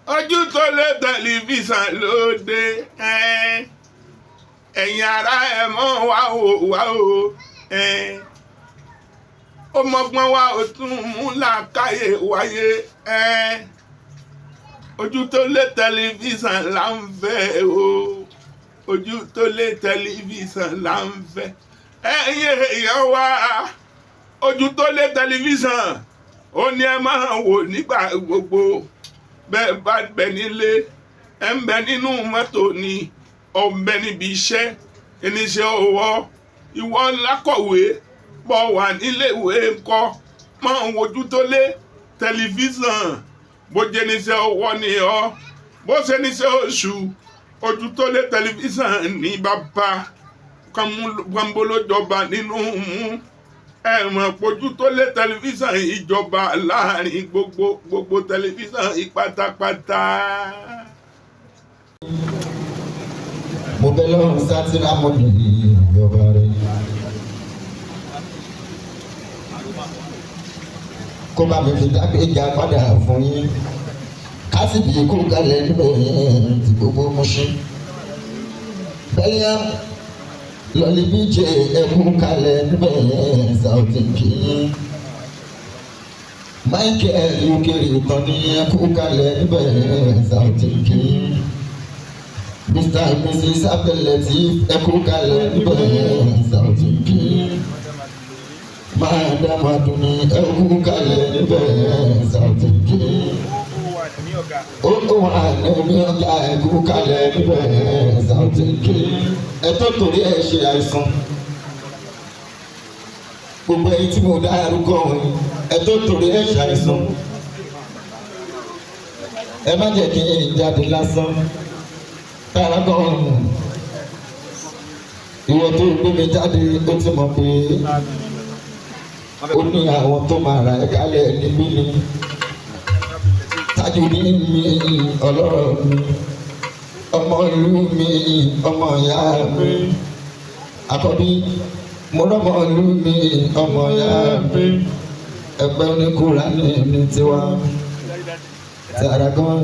ojú tó lé tẹlifíṣàn lóde ẹ̀yin ará ẹ̀ mọ́ wá o ó mọ́gbọ́n wá ó tún mú làákàyè wáyé ojú tó lé tẹlifíṣàn là ń fẹ́ o ojú tó lé tẹlifíṣàn là ń fẹ́ ẹ̀yin èèyàn wá ojú tó lé tẹlifíṣàn ó ní ẹ máa wò nígbà gbogbo bẹ́ẹ̀ bá bẹ nílé ẹ ń bẹ nínú mọ́tò ni ọ ń bẹ níbi iṣẹ́ oníṣẹ́ ọwọ́ ìwọ lákọ̀wé bọ́ wà níléèwé ńkọ́ máa ń wojú tó lé tẹlifíṣàn bó jẹ́ níṣẹ́ ọwọ́ ni ọ́ bó ṣe níṣẹ́ oṣù ojú tó lé tẹlifíṣàn ní bàbá kàmbólójọba nínú mú ẹ̀wọ̀n pojú tó lé tẹlifíṣàn ìjọba láàrin gbogbo tẹlifíṣàn ìpátápátá. mo bẹ lọ́rùn sátírà mo ní ìjọba rẹ̀ kó bá mi fi dágbéjà padà fún yín kásìbì kó kalẹ̀ níbẹ̀ yẹn ti gbogbo Mùṣín bẹ́ẹ̀ yá lọ́lí bí jẹ́ ẹkú kalẹ̀ níbẹ̀ yẹn Saoty kìí Michael Ukeri kan ní ẹkú kalẹ̀ níbẹ̀ yẹn Saoty kìí Mr. and Mrs. Abdulateef ẹkú kalẹ̀ níbẹ̀ yẹn Saoty kìí Madam Aduni ẹkú kalẹ̀ níbẹ̀ yẹn Saoty kìí ó wà ní ọjà ẹkú kalẹ̀ níbẹ̀ yẹn Saoty kìí ẹ̀tọ́ torí ẹ ṣe àìsàn gbogbo ẹ̀yin tí mo dá arúgbó wọn ẹ̀tọ́ torí ẹ ṣe àìsàn ẹ má jẹ́ kí ẹ̀yin jáde lásán tààrà gan ìwọ tó gbé mi jáde ó ti mọ̀ pé ó ní àwọn tó máa ra ẹ kálẹ̀ níbí ni Tajudeen mi ọlọ́rọ̀ mi ọmọ ìlú mi ọmọ ìyá mi àkọ́bí mo rọ́mọ ìlú mi ọmọ ìyá mi ẹgbẹ́ oníkùránì ní tiwa tààrà gan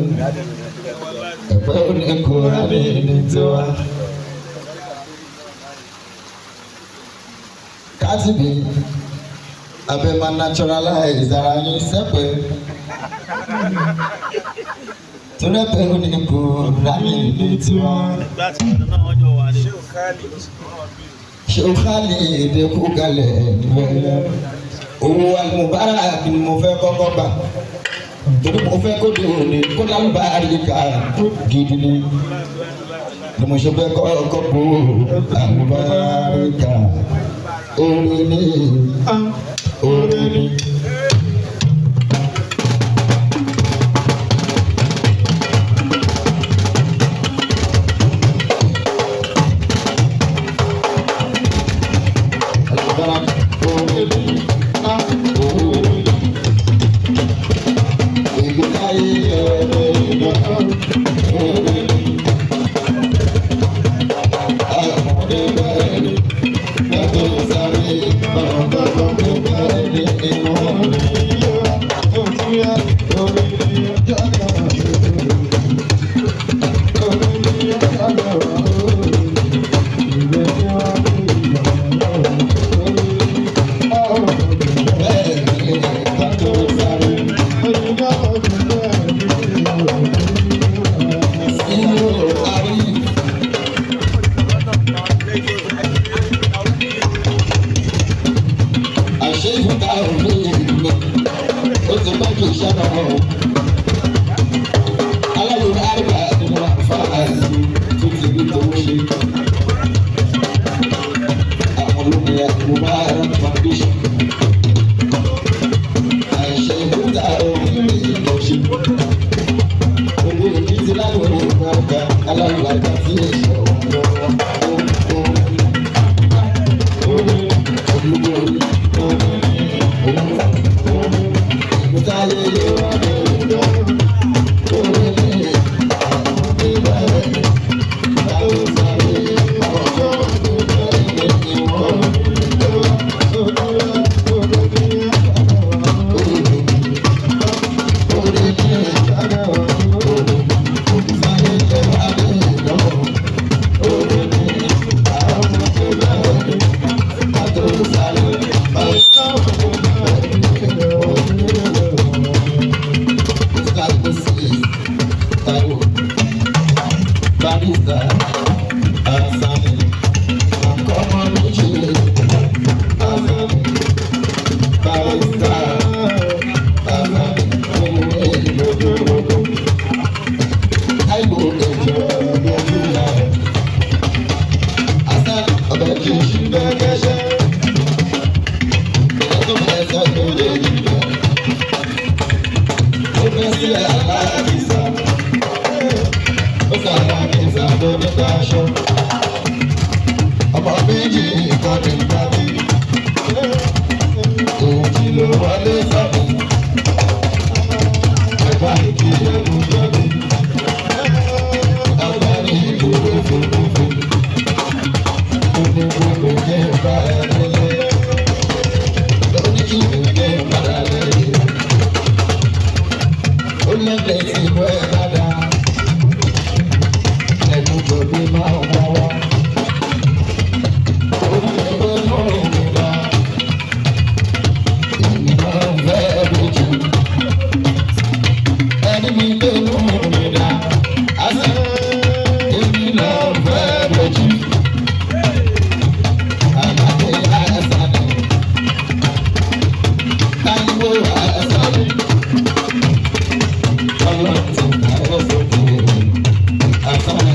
ẹgbẹ́ oníkùránì ní tiwa kásìbì abẹ́ máa naturalize ara yín sẹ́pẹ̀ tọ́lẹ́pẹ̀ oníkùránì ní tiwa. Ṣèkálì èdè kú kalẹ̀ níbẹ̀. Owó Al-Mubarak ni mo fẹ́ kọ́kọ́ gbà. Torí mo fẹ́ kó di òní kó lálùbáríkà gidi ni. Ni mo ṣe fẹ́ kọ́kọ́ kó Al-Mubarak. Orí ni orí ni. barista Asani akọmọ méjì Asani barista Asani ohun èlò gbogbo àìgbò ẹjọ lójú ya Asani ọbẹ kì í ṣí bẹ́ẹ̀ kẹ́sẹ́ ẹ̀tọ́ bẹ́ẹ̀ sọ tó lè yí bẹ́ẹ̀ ó fẹ́ sílẹ̀ aláàbísà. Ọmọ méjì ìkọ́ni ìgbàdí, òun tí ló wọlé sọ́dún, ẹ̀fà ìkí ẹ̀kú jọ́bí, agbárí ìlú òfurufú, gbogbo jẹ́ ìbá ẹ̀rẹ́lẹ́, lóní kí ló jẹ́ ìbára lẹ́yìn, ó lẹ́gbẹ̀ẹ́ sí ìwé ẹ̀ dáadáa. Everybody máa ń wá wá. Orí ẹgbẹ́ lọ́rùn mi wá. Èmi máa ń fẹ́ lójú. Ẹni mi gbé lóhùn mi dá. Àṣà èmi náà fẹ́ lójú. Àgbàdo àṣà ni. Táyíwò àṣà ni. Ọlọ́run ti bá ẹ sókè. Àṣà ni.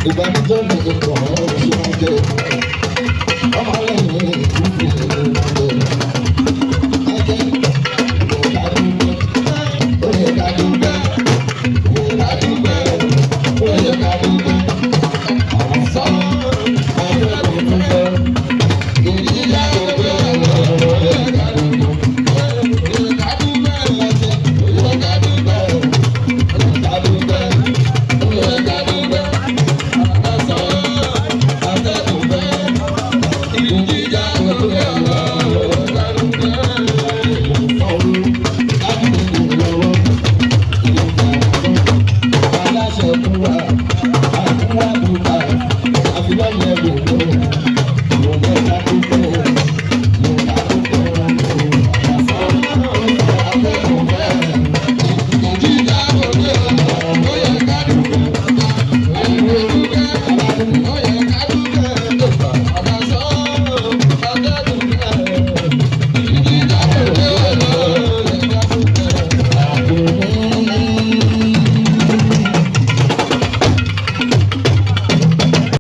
ìbánijọ́ mi kàn án oṣù máa jẹ ọmọ lẹ́yìn ìkúkú ìlú máa jẹ ajẹ́ ó yẹ ká dúpẹ́ ó yẹ ká dúpẹ́ ó yẹ ká dúpẹ́ ó yẹ ká dúpẹ́.